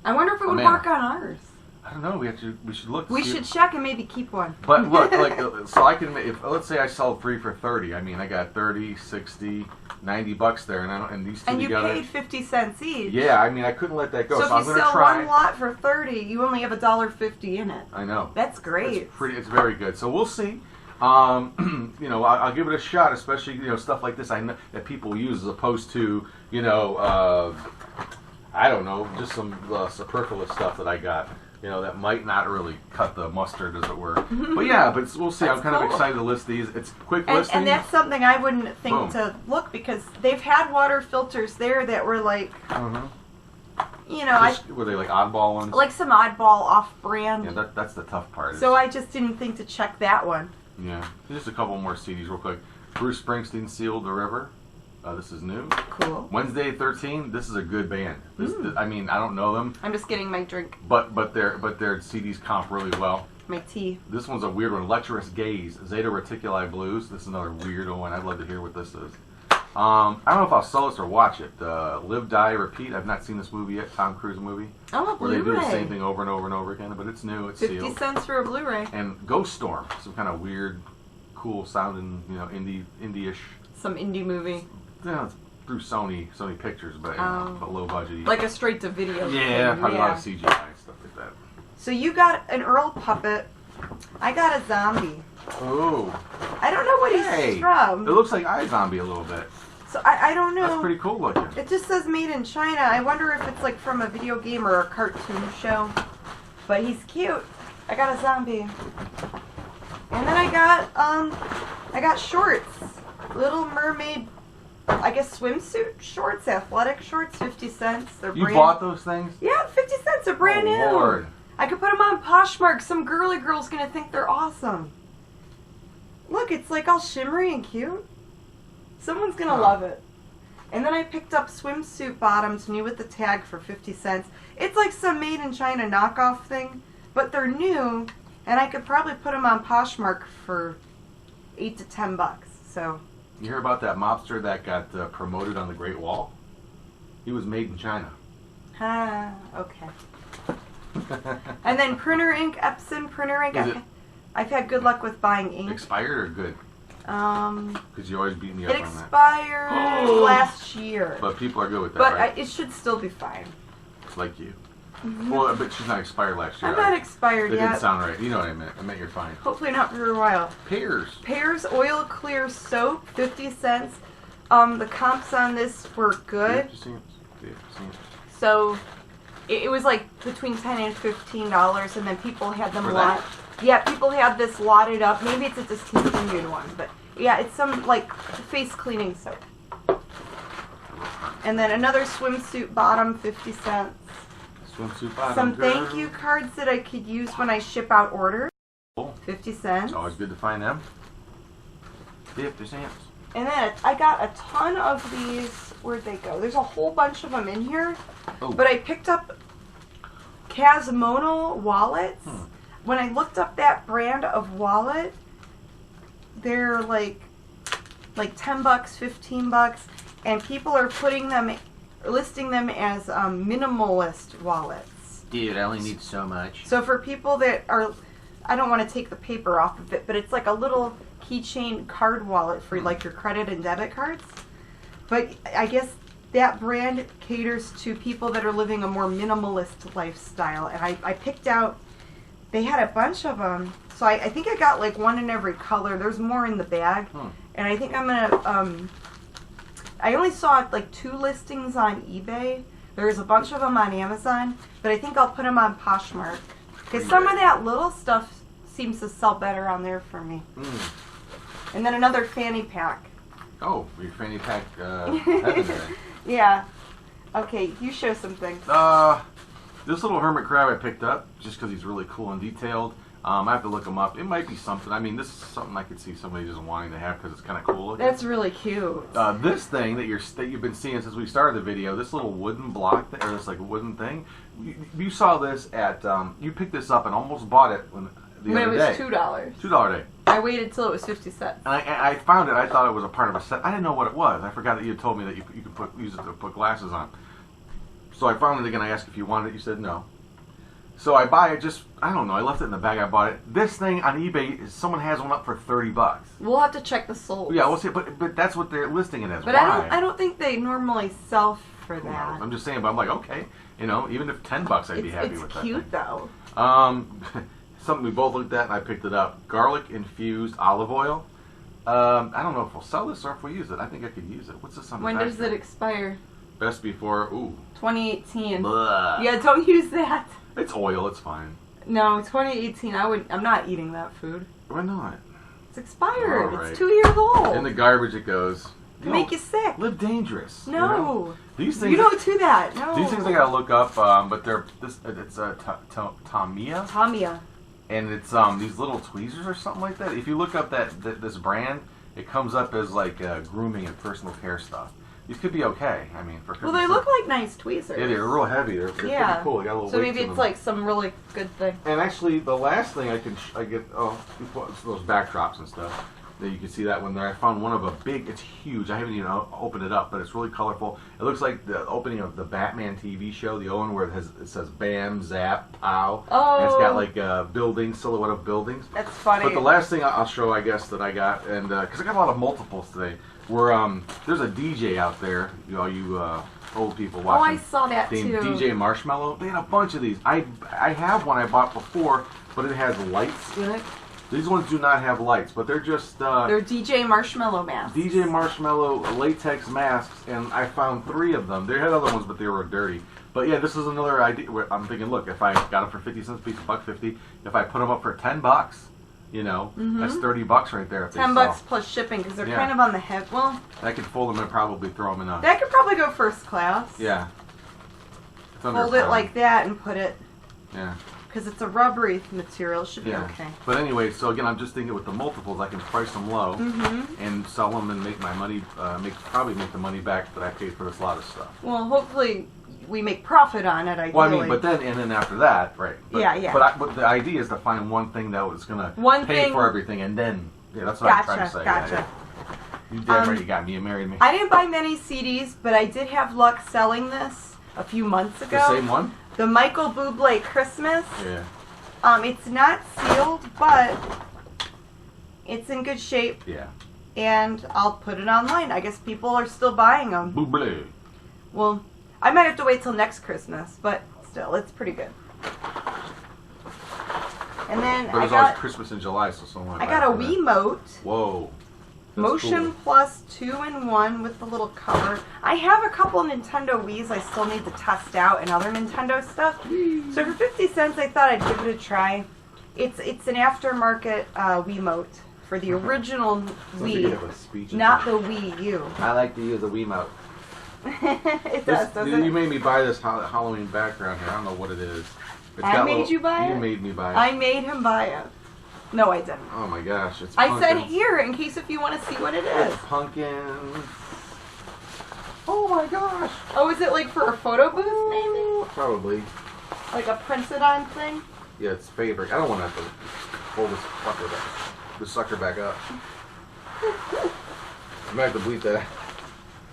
[SPEAKER 6] I wonder if it would
[SPEAKER 5] Amana.
[SPEAKER 6] work on ours.
[SPEAKER 5] I don't know. We should look. To
[SPEAKER 6] We
[SPEAKER 5] see
[SPEAKER 6] should
[SPEAKER 5] if-
[SPEAKER 6] check and maybe keep one.
[SPEAKER 5] But look, so I can, if let's say I sell 3 for 30. I mean, I got 30, 60, $90 there, and these 2
[SPEAKER 6] And you
[SPEAKER 5] together.
[SPEAKER 6] paid 50 cents each.
[SPEAKER 5] Yeah, I mean, I couldn't let that go.
[SPEAKER 6] So
[SPEAKER 5] So, I'm
[SPEAKER 6] if you
[SPEAKER 5] going to
[SPEAKER 6] sell
[SPEAKER 5] try.
[SPEAKER 6] one lot for 30, you only have $1.50 in it.
[SPEAKER 5] I know.
[SPEAKER 6] That's great.
[SPEAKER 5] It's very good. So we'll see. I'll give it a shot, especially stuff like this I know that people use as opposed to I don't know, just some superfluous stuff that I got. That might not really cut the mustard, as it were. But yeah, we'll see. I'm
[SPEAKER 6] That's
[SPEAKER 5] kind of
[SPEAKER 6] cool.
[SPEAKER 5] excited to list these. It's quick
[SPEAKER 6] And,
[SPEAKER 5] listing.
[SPEAKER 6] and that's something I wouldn't think
[SPEAKER 5] Boom.
[SPEAKER 6] to look because they've had water filters there that were like,
[SPEAKER 5] Were they like oddball ones?
[SPEAKER 6] like some oddball off-brand.
[SPEAKER 5] Yeah, that's the tough part.
[SPEAKER 6] So I just didn't think to check that one.
[SPEAKER 5] Yeah. Just a couple more CDs real quick. Bruce Springsteen, Sealed the River. This is new.
[SPEAKER 6] Cool.
[SPEAKER 5] Wednesday 13. This is a good band. I mean, I don't know them,
[SPEAKER 6] I'm just getting my drink,
[SPEAKER 5] but their CDs comp really well.
[SPEAKER 6] my tea.
[SPEAKER 5] This one's a weird one. Lecherous Gaze, Zeta Reticuli Blues. This is another weird one. I'd love to hear what this is. I don't know if I'll sell this or watch it. Live, Die, Repeat. I've not seen this movie yet. Tom Cruise movie.
[SPEAKER 6] Oh, a
[SPEAKER 5] Where they do the
[SPEAKER 6] Blu-ray.
[SPEAKER 5] same thing over and over and over again, but it's new. It's
[SPEAKER 6] 50
[SPEAKER 5] sealed.
[SPEAKER 6] cents for a Blu-ray.
[SPEAKER 5] And Ghost Storm, some kind of weird, cool sounding, indie-ish.
[SPEAKER 6] Some indie movie.
[SPEAKER 5] It's through Sony Pictures, but but low budget.
[SPEAKER 6] Like a straight-to-video
[SPEAKER 5] yeah,
[SPEAKER 6] thing.
[SPEAKER 5] probably a lot of CGI and stuff like that.
[SPEAKER 6] So you got an Earl puppet. I got a zombie.
[SPEAKER 5] Oh,
[SPEAKER 6] I don't know what he's
[SPEAKER 5] it
[SPEAKER 6] from.
[SPEAKER 5] looks like iZombie a little bit.
[SPEAKER 6] So I don't know.
[SPEAKER 5] That's pretty cool looking.
[SPEAKER 6] It just says made in China. I wonder if it's like from a video game or a cartoon show. But he's cute. I got a zombie. And then I got shorts. Little Mermaid, I guess swimsuit shorts, athletic shorts, 50 cents. They're
[SPEAKER 5] You
[SPEAKER 6] brand
[SPEAKER 5] bought those things?
[SPEAKER 6] Yeah, 50 cents. They're brand new.
[SPEAKER 5] Lord.
[SPEAKER 6] I could put them on Poshmark. Some girly girl's gonna think they're awesome. Look, it's like all shimmery and cute. Someone's gonna love it. And then I picked up swimsuit bottoms, new with the tag, for 50 cents. It's like some made in China knockoff thing, but they're new, and I could probably put them on Poshmark for $8 to $10. So.
[SPEAKER 5] You hear about that mobster that got promoted on the Great Wall? He was made in China.
[SPEAKER 6] Okay. And then printer ink, Epson printer ink. I've had good luck with buying ink.
[SPEAKER 5] Expired or good? Because you always beat me up
[SPEAKER 6] It
[SPEAKER 5] on that.
[SPEAKER 6] expired last year.
[SPEAKER 5] But people are good with that,
[SPEAKER 6] But
[SPEAKER 5] right?
[SPEAKER 6] it should still be fine.
[SPEAKER 5] Like you. Well, but she's not expired last year.
[SPEAKER 6] I'm not expired
[SPEAKER 5] That
[SPEAKER 6] yet.
[SPEAKER 5] didn't sound right. You know what I meant. I meant you're fine.
[SPEAKER 6] Hopefully not for a while.
[SPEAKER 5] Pears.
[SPEAKER 6] Pears Oil Clear Soap, 50 cents. The comps on this were good.
[SPEAKER 5] 50 cents. 50 cents.
[SPEAKER 6] So it was like between $10 and $15, and then people had them
[SPEAKER 5] For
[SPEAKER 6] lot.
[SPEAKER 5] that?
[SPEAKER 6] Yeah, people had this lotted up. Maybe it's a discontinued one, but yeah, it's some like face cleaning soap. And then another swimsuit bottom, 50 cents.
[SPEAKER 5] Swimsuit bottom.
[SPEAKER 6] Some
[SPEAKER 5] girl.
[SPEAKER 6] thank you cards that I could use when I ship out orders,
[SPEAKER 5] Cool.
[SPEAKER 6] 50 cents.
[SPEAKER 5] It's always good to find them. 50 cents.
[SPEAKER 6] And then I got a ton of these. Where'd they go? There's a whole bunch of them in here.
[SPEAKER 5] Oh.
[SPEAKER 6] But I picked up Casimono wallets. When I looked up that brand of wallet, they're like $10, $15, and people are listing them as minimalist wallets.
[SPEAKER 3] Dude, I only need so much.
[SPEAKER 6] So for people that are, I don't want to take the paper off of it, but it's like a little keychain card wallet for like your credit and debit cards. But I guess that brand caters to people that are living a more minimalist lifestyle. And I picked out, they had a bunch of them. So I think I got like one in every color. There's more in the bag. And I think I'm going to, I only saw like 2 listings on eBay. There's a bunch of them on Amazon. But I think I'll put them on Poshmark. Because some of that little stuff seems to sell better on there for me. And then another fanny pack.
[SPEAKER 5] Oh, your fanny pack heaven day.
[SPEAKER 6] Yeah. Okay, you show some things.
[SPEAKER 5] This little hermit crab I picked up just because he's really cool and detailed. I have to look him up. It might be something. I mean, this is something I could see somebody just wanting to have because it's kind of cool looking.
[SPEAKER 6] That's really cute.
[SPEAKER 5] This thing that you've been seeing since we started the video, this little wooden block or this like wooden thing, you saw this at you picked this up and almost bought it when
[SPEAKER 6] it was
[SPEAKER 5] day.
[SPEAKER 6] $2.
[SPEAKER 5] $2 day.
[SPEAKER 6] I waited till it was 50 cents.
[SPEAKER 5] And I found it. I thought it was a part of a set. I didn't know what it was. I forgot that you had told me that you could use it to put glasses on. So I found it again. I asked if you wanted it. You said no. So I buy it. I don't know. I left it in the bag. I bought it. This thing on eBay, someone has one up for $30.
[SPEAKER 6] We'll have to check the sold.
[SPEAKER 5] Yeah, we'll see. But that's what they're listing it as.
[SPEAKER 6] But
[SPEAKER 5] Why?
[SPEAKER 6] I don't think they normally sell for
[SPEAKER 5] Who
[SPEAKER 6] that.
[SPEAKER 5] knows? I'm just saying. But I'm like, okay, even if $10, I'd be happy with that.
[SPEAKER 6] It's cute though.
[SPEAKER 5] Something we both looked at and I picked it up. Garlic infused olive oil. I don't know if we'll sell this or if we'll use it. I think I could use it. What's this on the
[SPEAKER 6] When
[SPEAKER 5] back
[SPEAKER 6] does
[SPEAKER 5] here?
[SPEAKER 6] it expire?
[SPEAKER 5] Best before.
[SPEAKER 6] 2018.
[SPEAKER 5] Blah.
[SPEAKER 6] Yeah, don't use that.
[SPEAKER 5] It's oil. It's fine.
[SPEAKER 6] No, 2018. I'm not eating that food.
[SPEAKER 5] Why not?
[SPEAKER 6] It's expired.
[SPEAKER 5] All right.
[SPEAKER 6] It's 2 years old.
[SPEAKER 5] In the garbage it goes.
[SPEAKER 6] Can make you sick.
[SPEAKER 5] Live dangerous.
[SPEAKER 6] No.
[SPEAKER 5] You know? These things.
[SPEAKER 6] You don't do that. No.
[SPEAKER 5] These things I gotta look up. But it's Tamiya.
[SPEAKER 6] Tamiya.
[SPEAKER 5] and it's these little tweezers or something like that. If you look up this brand, it comes up as like grooming and personal care stuff. These could be okay. I mean, for
[SPEAKER 6] Well, they look like nice tweezers.
[SPEAKER 5] yeah, they're real heavy. They're pretty cool. They got a little
[SPEAKER 6] so
[SPEAKER 5] weight
[SPEAKER 6] maybe
[SPEAKER 5] to
[SPEAKER 6] it's
[SPEAKER 5] them.
[SPEAKER 6] like some really good thing.
[SPEAKER 5] And actually, the last thing I get those backdrops and stuff. That you can see that one there. I found one of a big. It's huge. I haven't even opened it up, but it's really colorful. It looks like the opening of the Batman TV show, the old one where it says Bam, Zap, Pow.
[SPEAKER 6] Oh.
[SPEAKER 5] And it's got like a silhouette of buildings.
[SPEAKER 6] That's funny.
[SPEAKER 5] But the last thing I'll show, I guess, that I got, and because I got a lot of multiples today, where there's a DJ out there, you old people
[SPEAKER 6] Oh, I
[SPEAKER 5] watching.
[SPEAKER 6] saw that too.
[SPEAKER 5] named DJ Marshmallow. They had a bunch of these. I have one I bought before, but it has lights in it. These ones do not have lights, but they're just
[SPEAKER 6] They're DJ Marshmallow masks.
[SPEAKER 5] DJ Marshmallow latex masks, and I found 3 of them. They had other ones, but they were dirty. But yeah, this is another idea. Where I'm thinking, look, if I got them for 50 cents a piece, $1.50. If I put them up for $10, that's $30 right there. If they
[SPEAKER 6] $10
[SPEAKER 5] sell.
[SPEAKER 6] plus shipping because they're
[SPEAKER 5] Yeah.
[SPEAKER 6] kind of on the head. Well,
[SPEAKER 5] I could fold them and probably throw them in a.
[SPEAKER 6] that could probably go first class.
[SPEAKER 5] Yeah. It's under
[SPEAKER 6] Fold
[SPEAKER 5] a
[SPEAKER 6] it
[SPEAKER 5] pound.
[SPEAKER 6] like that and put it
[SPEAKER 5] Yeah.
[SPEAKER 6] because it's a rubbery material. It should be
[SPEAKER 5] Yeah.
[SPEAKER 6] okay.
[SPEAKER 5] But anyway, so again, I'm just thinking with the multiples, I can price them low and sell them and make my money, probably make the money back that I paid for this lot of stuff.
[SPEAKER 6] Well, hopefully we make profit on it. Ideally.
[SPEAKER 5] Well, I mean, but then after that, right? But,
[SPEAKER 6] Yeah.
[SPEAKER 5] But the idea is to find one thing that was gonna
[SPEAKER 6] One
[SPEAKER 5] pay
[SPEAKER 6] thing-
[SPEAKER 5] for everything, and then that's what I'm trying to say.
[SPEAKER 6] Gotcha.
[SPEAKER 5] Yeah. You damn right, you got me. You married me.
[SPEAKER 6] I didn't buy many CDs, but I did have luck selling this a few months ago.
[SPEAKER 5] The same one?
[SPEAKER 6] The Michael Bublé Christmas.
[SPEAKER 5] Yeah.
[SPEAKER 6] It's not sealed, but it's in good shape,
[SPEAKER 5] Yeah.
[SPEAKER 6] and I'll put it online. I guess people are still buying them.
[SPEAKER 5] Bublé.
[SPEAKER 6] Well, I might have to wait till next Christmas, but still, it's pretty good. And then
[SPEAKER 5] But
[SPEAKER 6] I
[SPEAKER 5] there's always
[SPEAKER 6] got
[SPEAKER 5] Christmas in July, so someone.
[SPEAKER 6] a Wiimote.
[SPEAKER 5] Whoa. That's
[SPEAKER 6] Motion
[SPEAKER 5] cool.
[SPEAKER 6] Plus 2-in-1 with the little cover. I have a couple Nintendo Wiis I still need to test out and other Nintendo stuff. So for 50 cents, I thought I'd give it a try. It's an aftermarket Wiimote for the original
[SPEAKER 5] Sounds like you have
[SPEAKER 6] Wii,
[SPEAKER 5] a speech
[SPEAKER 6] not the
[SPEAKER 5] impediment.
[SPEAKER 6] Wii U.
[SPEAKER 5] I like to use a Wiimote.
[SPEAKER 6] It does, doesn't
[SPEAKER 5] You
[SPEAKER 6] it?
[SPEAKER 5] made me buy this Halloween background here. I don't know what it is. It's
[SPEAKER 6] I
[SPEAKER 5] got
[SPEAKER 6] made you buy
[SPEAKER 5] You
[SPEAKER 6] it?
[SPEAKER 5] made me buy it.
[SPEAKER 6] I made him buy it. No, I didn't.
[SPEAKER 5] Oh my gosh, it's
[SPEAKER 6] I said
[SPEAKER 5] pumpkins.
[SPEAKER 6] here in case if you want to see what it is.
[SPEAKER 5] It's pumpkins. Oh my gosh.
[SPEAKER 6] Oh, is it like for a photo booth maybe?
[SPEAKER 5] Probably.
[SPEAKER 6] Like a printed on thing?
[SPEAKER 5] Yeah, it's fabric. I don't want to have to pull this sucker back up. I might have to bleep that.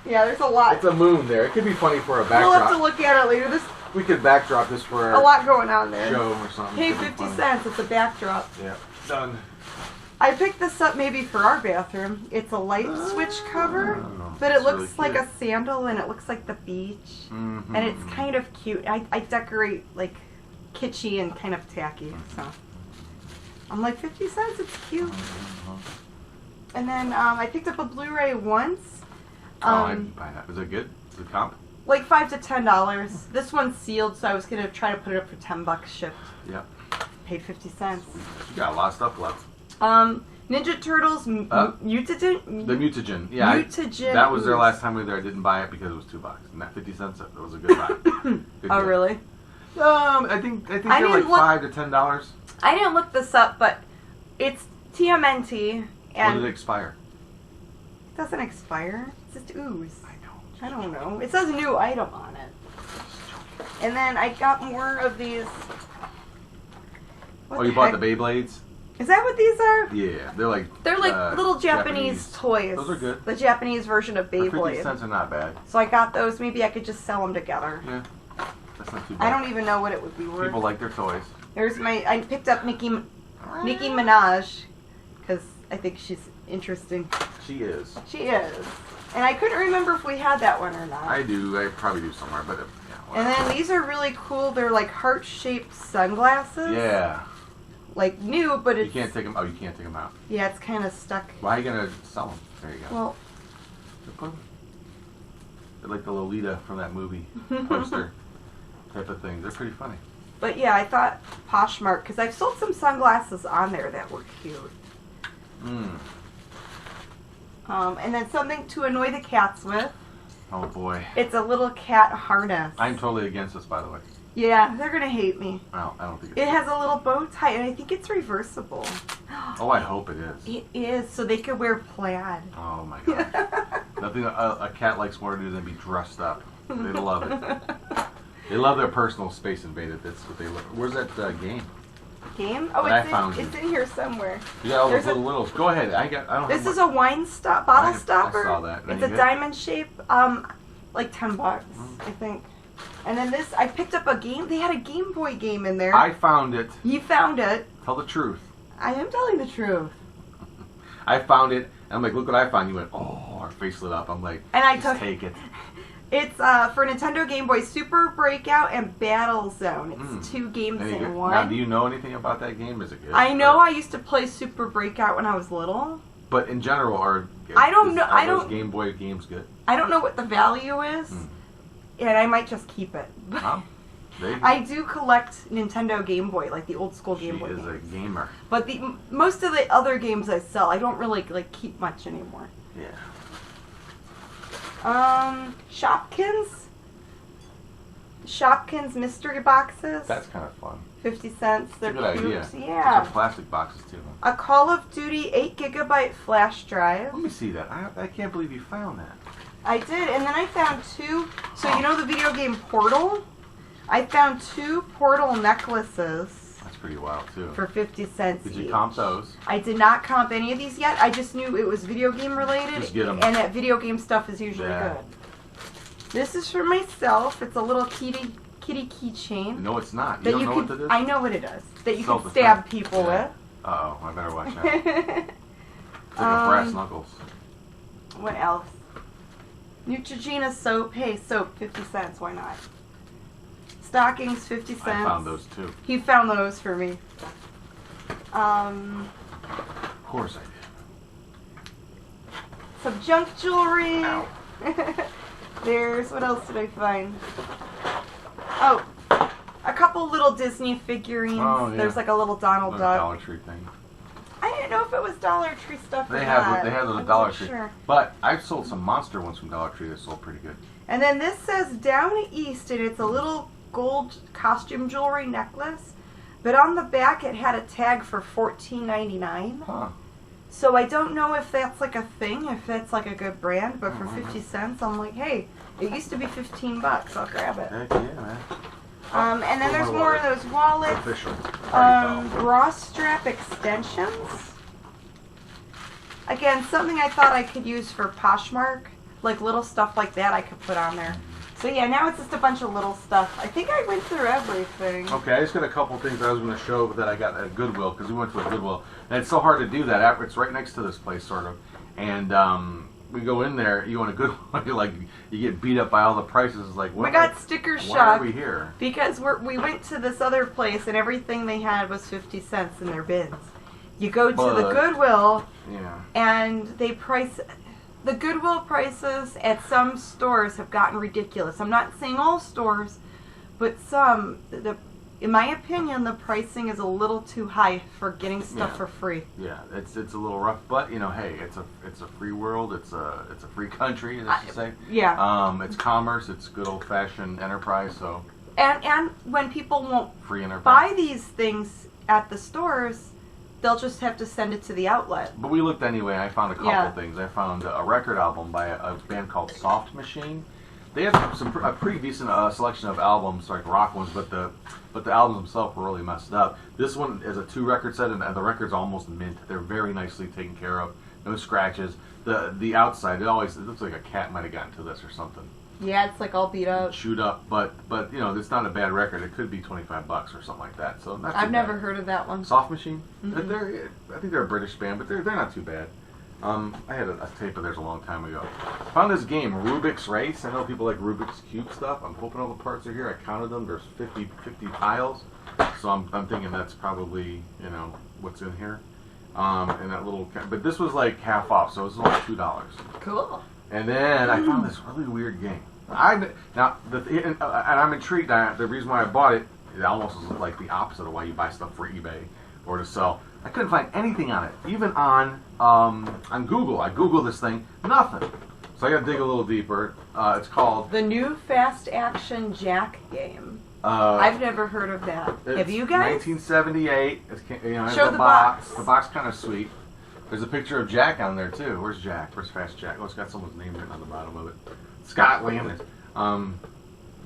[SPEAKER 6] Yeah, there's a lot.
[SPEAKER 5] It's a moon there. It could be funny for a
[SPEAKER 6] We'll have to
[SPEAKER 5] backdrop.
[SPEAKER 6] look at it later. There's
[SPEAKER 5] We could backdrop this for
[SPEAKER 6] a
[SPEAKER 5] our
[SPEAKER 6] lot going on there.
[SPEAKER 5] show or something.
[SPEAKER 6] Hey,
[SPEAKER 5] It could be
[SPEAKER 6] 50
[SPEAKER 5] funny.
[SPEAKER 6] cents. It's a backdrop.
[SPEAKER 5] Yeah, done.
[SPEAKER 6] I picked this up maybe for our bathroom. It's a light switch cover, but it
[SPEAKER 5] that's
[SPEAKER 6] looks
[SPEAKER 5] really
[SPEAKER 6] like
[SPEAKER 5] cute.
[SPEAKER 6] a sandal and it looks like the beach.
[SPEAKER 5] Mhm.
[SPEAKER 6] And it's kind of cute. I decorate like kitschy and kind of tacky. So I'm like 50 cents. It's cute. And then I picked up a Blu-ray once.
[SPEAKER 5] I'd buy that. Is it good? Is it comp?
[SPEAKER 6] Like $5 to $10. This one's sealed, so I was gonna try to put it up for $10 shipped.
[SPEAKER 5] Yep.
[SPEAKER 6] Paid 50 cents.
[SPEAKER 5] You got a lot of stuff left.
[SPEAKER 6] Ninja Turtles Mutagen.
[SPEAKER 5] The Mutagen. Yeah.
[SPEAKER 6] Mutagen.
[SPEAKER 5] That was their last time we were there. I didn't buy it because it was $2. And that 50 cents, that was a good buy. Good
[SPEAKER 6] Oh
[SPEAKER 5] deal.
[SPEAKER 6] really?
[SPEAKER 5] I think
[SPEAKER 6] I
[SPEAKER 5] they're like
[SPEAKER 6] didn't look-
[SPEAKER 5] $5 to $10.
[SPEAKER 6] I didn't look this up, but it's TMNT
[SPEAKER 5] When
[SPEAKER 6] and
[SPEAKER 5] did it expire?
[SPEAKER 6] it doesn't expire. It's just ooze.
[SPEAKER 5] I know.
[SPEAKER 6] I don't know. It says new item on it. And then I got more of these. What
[SPEAKER 5] Oh,
[SPEAKER 6] the
[SPEAKER 5] you bought
[SPEAKER 6] heck?
[SPEAKER 5] the Beyblades?
[SPEAKER 6] Is that what these are?
[SPEAKER 5] Yeah, they're like
[SPEAKER 6] Little Japanese toys.
[SPEAKER 5] Those are good.
[SPEAKER 6] The Japanese version of
[SPEAKER 5] For 50
[SPEAKER 6] Beyblade.
[SPEAKER 5] cents are not bad.
[SPEAKER 6] So I got those. Maybe I could just sell them together.
[SPEAKER 5] Yeah, that's not too bad.
[SPEAKER 6] I don't even know what it would be worth.
[SPEAKER 5] People like their toys.
[SPEAKER 6] There's my. I picked up Nicki Minaj because I think she's interesting.
[SPEAKER 5] She is.
[SPEAKER 6] She is, and I couldn't remember if we had that one or not.
[SPEAKER 5] I do. I probably do somewhere, but yeah.
[SPEAKER 6] And
[SPEAKER 5] Whatever.
[SPEAKER 6] then these are really cool. They're like heart-shaped sunglasses.
[SPEAKER 5] Yeah.
[SPEAKER 6] Like new, but
[SPEAKER 5] You
[SPEAKER 6] it's
[SPEAKER 5] can't take them. Oh, you can't take them out.
[SPEAKER 6] yeah, it's kind of stuck.
[SPEAKER 5] Why are you gonna sell them? There you go.
[SPEAKER 6] Well,
[SPEAKER 5] They're like the Lolita from that movie poster type of thing. They're pretty funny.
[SPEAKER 6] but yeah, I thought Poshmark because I've sold some sunglasses on there that were cute.
[SPEAKER 5] Mm.
[SPEAKER 6] And then something to annoy the cats with.
[SPEAKER 5] Oh boy.
[SPEAKER 6] It's a little cat harness.
[SPEAKER 5] I'm totally against this, by the way.
[SPEAKER 6] Yeah, they're gonna hate me.
[SPEAKER 5] Well, I don't think
[SPEAKER 6] It has a little bow tie, and I think it's reversible.
[SPEAKER 5] Oh, I hope it is.
[SPEAKER 6] It is, so they could wear plaid.
[SPEAKER 5] Oh my god. Nothing a cat likes more to do than be dressed up. They love it. They love their personal space invaded. That's what they love. Where's that game?
[SPEAKER 6] Game? Oh,
[SPEAKER 5] But I
[SPEAKER 6] it's
[SPEAKER 5] found
[SPEAKER 6] in,
[SPEAKER 5] it.
[SPEAKER 6] it's in here somewhere.
[SPEAKER 5] You got all those
[SPEAKER 6] There's a-
[SPEAKER 5] littles. Go ahead. I don't.
[SPEAKER 6] This
[SPEAKER 5] have
[SPEAKER 6] is a wine bottle
[SPEAKER 5] I
[SPEAKER 6] stopper.
[SPEAKER 5] saw that.
[SPEAKER 6] It's
[SPEAKER 5] Any
[SPEAKER 6] a
[SPEAKER 5] good?
[SPEAKER 6] diamond shape. Like $10, I think. And then this, I picked up a game. They had a Game Boy game in there.
[SPEAKER 5] I found it.
[SPEAKER 6] You found it.
[SPEAKER 5] Tell the truth.
[SPEAKER 6] I am telling the truth.
[SPEAKER 5] I found it. And I'm like, look what I found. You went, oh, our face lit up. I'm like,
[SPEAKER 6] And I
[SPEAKER 5] just
[SPEAKER 6] took
[SPEAKER 5] take it.
[SPEAKER 6] It's for Nintendo Game Boy Super Breakout and Battle Zone. It's 2 games
[SPEAKER 5] Any
[SPEAKER 6] in
[SPEAKER 5] good?
[SPEAKER 6] one.
[SPEAKER 5] Now, do you know anything about that game? Is it good?
[SPEAKER 6] I know I used to play Super Breakout when I was little.
[SPEAKER 5] But in general, are those Game Boy games good?
[SPEAKER 6] I don't know what the value is, and I might just keep it.
[SPEAKER 5] Huh?
[SPEAKER 6] I do collect Nintendo Game Boy, like the old school Game
[SPEAKER 5] She
[SPEAKER 6] Boy
[SPEAKER 5] is a
[SPEAKER 6] games.
[SPEAKER 5] gamer.
[SPEAKER 6] But most of the other games I sell, I don't really like keep much anymore.
[SPEAKER 5] Yeah.
[SPEAKER 6] Shopkins mystery boxes.
[SPEAKER 5] That's kind of fun.
[SPEAKER 6] 50 cents. They're
[SPEAKER 5] Good
[SPEAKER 6] cute.
[SPEAKER 5] idea.
[SPEAKER 6] Yeah.
[SPEAKER 5] Those are plastic boxes too.
[SPEAKER 6] A Call of Duty 8GB flash drive.
[SPEAKER 5] Let me see that. I can't believe you found that.
[SPEAKER 6] I did, and then I found 2. So you know the video game Portal? I found 2 Portal necklaces
[SPEAKER 5] That's pretty wild too.
[SPEAKER 6] for 50 cents
[SPEAKER 5] Did you
[SPEAKER 6] each.
[SPEAKER 5] comp those?
[SPEAKER 6] I did not comp any of these yet. I just knew it was video game related,
[SPEAKER 5] Just get 'em.
[SPEAKER 6] and that video game stuff is usually
[SPEAKER 5] Yeah.
[SPEAKER 6] good. This is for myself. It's a little kitty keychain.
[SPEAKER 5] No, it's not. You
[SPEAKER 6] That
[SPEAKER 5] don't
[SPEAKER 6] you
[SPEAKER 5] know
[SPEAKER 6] can,
[SPEAKER 5] what that is?
[SPEAKER 6] I know what it is. That you can
[SPEAKER 5] Self-defense.
[SPEAKER 6] stab people
[SPEAKER 5] Yeah. Uh-oh, I better watch out. It's
[SPEAKER 6] with.
[SPEAKER 5] like a brass knuckles.
[SPEAKER 6] What else? Neutrogena soap. Hey, soap, 50 cents. Why not? Stockings, 50 cents.
[SPEAKER 5] I found those too.
[SPEAKER 6] He found those for me.
[SPEAKER 5] Of course I did.
[SPEAKER 6] Some junk jewelry.
[SPEAKER 5] Ow.
[SPEAKER 6] There's, what else did I find? Oh, a couple little Disney figurines.
[SPEAKER 5] Oh, yeah.
[SPEAKER 6] There's like a little Donald
[SPEAKER 5] Little
[SPEAKER 6] Duck.
[SPEAKER 5] Dollar Tree thing.
[SPEAKER 6] I didn't know if it was Dollar Tree stuff or
[SPEAKER 5] They
[SPEAKER 6] not.
[SPEAKER 5] have those
[SPEAKER 6] I'm
[SPEAKER 5] at Dollar
[SPEAKER 6] not
[SPEAKER 5] Tree.
[SPEAKER 6] sure.
[SPEAKER 5] But I've sold some monster ones from Dollar Tree that sold pretty good.
[SPEAKER 6] And then this says Down East, and it's a little gold costume jewelry necklace. But on the back, it had a tag for $14.99.
[SPEAKER 5] Huh.
[SPEAKER 6] So I don't know if that's like a thing, if that's like a good brand. But for 50 cents, I'm like, hey, it used to be $15. I'll grab it.
[SPEAKER 5] Heck yeah, man.
[SPEAKER 6] And then
[SPEAKER 5] Where's
[SPEAKER 6] there's
[SPEAKER 5] my
[SPEAKER 6] more of
[SPEAKER 5] wallet?
[SPEAKER 6] those wallets.
[SPEAKER 5] Official.
[SPEAKER 6] Bra strap extensions. Again, something I thought I could use for Poshmark. Like little stuff like that I could put on there. So yeah, now it's just a bunch of little stuff. I think I went through everything.
[SPEAKER 5] Okay, I just got a couple things that I was going to show that I got at Goodwill, because we went to a Goodwill. And it's so hard to do that. It's right next to this place, sort of. And we go in there, you want a Goodwill, you're like, you get beat up by all the prices. It's like,
[SPEAKER 6] We got sticker
[SPEAKER 5] why
[SPEAKER 6] shock
[SPEAKER 5] are we here?
[SPEAKER 6] because we went to this other place and everything they had was 50 cents in their bins. You go to the
[SPEAKER 5] But-
[SPEAKER 6] Goodwill
[SPEAKER 5] Yeah.
[SPEAKER 6] and they price... The Goodwill prices at some stores have gotten ridiculous. I'm not saying all stores, but some. In my opinion, the pricing is a little too high for getting stuff
[SPEAKER 5] Yeah.
[SPEAKER 6] for free.
[SPEAKER 5] Yeah, it's a little rough, but you know, hey, it's a free world. It's a free country, let's just say.
[SPEAKER 6] Yeah.
[SPEAKER 5] It's commerce. It's good old fashioned enterprise. So
[SPEAKER 6] And when people won't
[SPEAKER 5] free enterprise.
[SPEAKER 6] buy these things at the stores, they'll just have to send it to the outlet.
[SPEAKER 5] But we looked anyway. I found a couple
[SPEAKER 6] Yeah.
[SPEAKER 5] things. I found a record album by a band called Soft Machine. They have a pretty decent selection of albums, like rock ones, but the albums themselves were really messed up. This one is a 2-record set, and the record's almost mint. They're very nicely taken care of. No scratches. The outside, it looks like a cat might have gotten to this or something.
[SPEAKER 6] Yeah, it's like all beat up.
[SPEAKER 5] Chewed up, but you know, it's not a bad record. It could be $25 or something like that. So not too
[SPEAKER 6] I've never
[SPEAKER 5] bad.
[SPEAKER 6] heard of that one.
[SPEAKER 5] Soft Machine.
[SPEAKER 6] Mm-hmm.
[SPEAKER 5] I think they're a British band, but they're not too bad. I had a tape of theirs a long time ago. Found this game, Rubik's Race. I know people like Rubik's Cube stuff. I'm hoping all the parts are here. I counted them. There's 50 tiles. So I'm thinking that's probably, you know, what's in here. And that little, but this was like half off, so it was only $2.
[SPEAKER 6] Cool.
[SPEAKER 5] And then I found this really weird game. And I'm intrigued. The reason why I bought it, it almost is like the opposite of why you buy stuff for eBay or to sell. I couldn't find anything on it, even on Google. I Googled this thing, nothing. So I got to dig a little deeper. It's called
[SPEAKER 6] The new fast action Jack game. I've never heard of that. Have you guys?
[SPEAKER 5] 1978. It's, you know,
[SPEAKER 6] Show
[SPEAKER 5] the
[SPEAKER 6] the
[SPEAKER 5] box.
[SPEAKER 6] box.
[SPEAKER 5] The box kind of sweet. There's a picture of Jack on there too. Where's Jack? Where's Fast Jack? Oh, it's got someone's name written on the bottom of it. Scott Landon.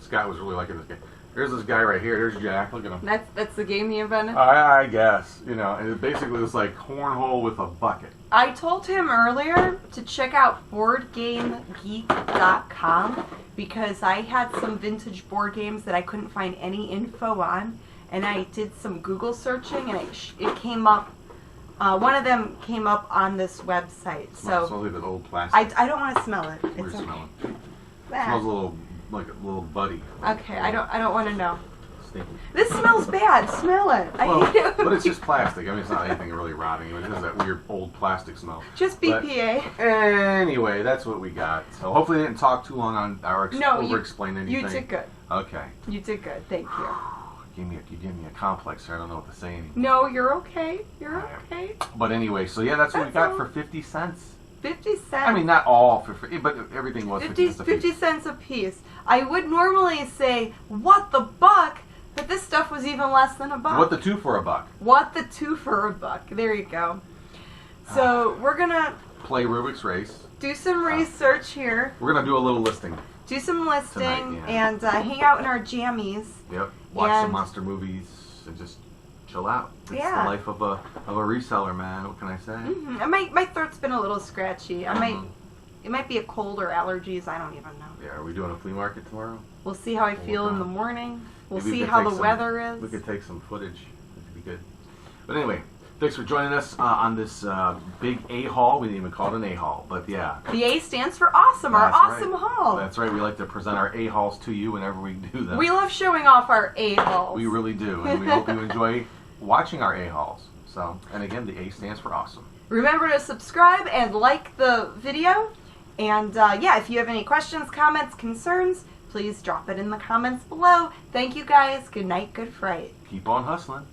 [SPEAKER 5] Scott was really liking this game. Here's this guy right here. There's Jack. Look at him.
[SPEAKER 6] That's the game he invented?
[SPEAKER 5] I guess, you know, and it basically was like cornhole with a bucket.
[SPEAKER 6] I told him earlier to check out BoardGameGeek.com because I had some vintage board games that I couldn't find any info on, and I did some Google searching, and it came up. One of them came up on this website.
[SPEAKER 5] It
[SPEAKER 6] So
[SPEAKER 5] smells like that old plastic.
[SPEAKER 6] I don't want to smell it.
[SPEAKER 5] Where's
[SPEAKER 6] It's
[SPEAKER 5] it
[SPEAKER 6] okay.
[SPEAKER 5] smelling? It
[SPEAKER 6] Ah,
[SPEAKER 5] smells a little like a little buddy.
[SPEAKER 6] okay, I don't want to know.
[SPEAKER 5] Stinky.
[SPEAKER 6] This smells bad. Smell it. I
[SPEAKER 5] Well,
[SPEAKER 6] hate it.
[SPEAKER 5] but it's just plastic. I mean, it's not anything really rotting. I mean, it has that weird old plastic smell.
[SPEAKER 6] Just
[SPEAKER 5] But-
[SPEAKER 6] BPA.
[SPEAKER 5] Anyway, that's what we got. So hopefully, I didn't talk too long on our
[SPEAKER 6] No,
[SPEAKER 5] over-explain anything.
[SPEAKER 6] You did good.
[SPEAKER 5] Okay.
[SPEAKER 6] You did good. Thank you.
[SPEAKER 5] You gave me a complex here. I don't know what to say anymore.
[SPEAKER 6] No, you're okay. You're okay.
[SPEAKER 5] But anyway, so yeah, that's what we
[SPEAKER 6] That's
[SPEAKER 5] got
[SPEAKER 6] all.
[SPEAKER 5] for 50 cents.
[SPEAKER 6] 50 cents.
[SPEAKER 5] I mean, not all for free, but everything was 50 cents a
[SPEAKER 6] 50
[SPEAKER 5] piece.
[SPEAKER 6] cents a piece. I would normally say, what the buck? But this stuff was even less than a buck.
[SPEAKER 5] What the two for a buck?
[SPEAKER 6] What the two for a buck? There you go. So we're gonna
[SPEAKER 5] Play Rubik's Race.
[SPEAKER 6] do some research here,
[SPEAKER 5] We're gonna do a little listing.
[SPEAKER 6] do some listing,
[SPEAKER 5] Tonight, yeah.
[SPEAKER 6] and hang out in our jammies.
[SPEAKER 5] Yep. Watch
[SPEAKER 6] And-
[SPEAKER 5] some monster movies and just chill out. It's
[SPEAKER 6] Yeah.
[SPEAKER 5] the life of a reseller, man. What can I say?
[SPEAKER 6] And my throat's been a little scratchy. It might be a cold or allergies. I don't even know.
[SPEAKER 5] Yeah. Are we doing a flea market tomorrow?
[SPEAKER 6] We'll see how I feel in
[SPEAKER 5] on.
[SPEAKER 6] the morning. We'll
[SPEAKER 5] Maybe we
[SPEAKER 6] see
[SPEAKER 5] could
[SPEAKER 6] how
[SPEAKER 5] take
[SPEAKER 6] the
[SPEAKER 5] some-
[SPEAKER 6] weather is.
[SPEAKER 5] We could take some footage. That'd be good. But anyway, thanks for joining us on this big A-haul. We didn't even call it an A-haul, but yeah.
[SPEAKER 6] The A stands for awesome. Our
[SPEAKER 5] That's
[SPEAKER 6] awesome
[SPEAKER 5] right.
[SPEAKER 6] haul.
[SPEAKER 5] That's right. We like to present our A-hauls to you whenever we do them.
[SPEAKER 6] We love showing off our A-hauls.
[SPEAKER 5] We really do, and we hope you enjoy watching our A-hauls. So, and again, the A stands for awesome.
[SPEAKER 6] Remember to subscribe and like the video. And yeah, if you have any questions, comments, concerns, please drop it in the comments below. Thank you guys. Good night, good fright.
[SPEAKER 5] Keep on hustling.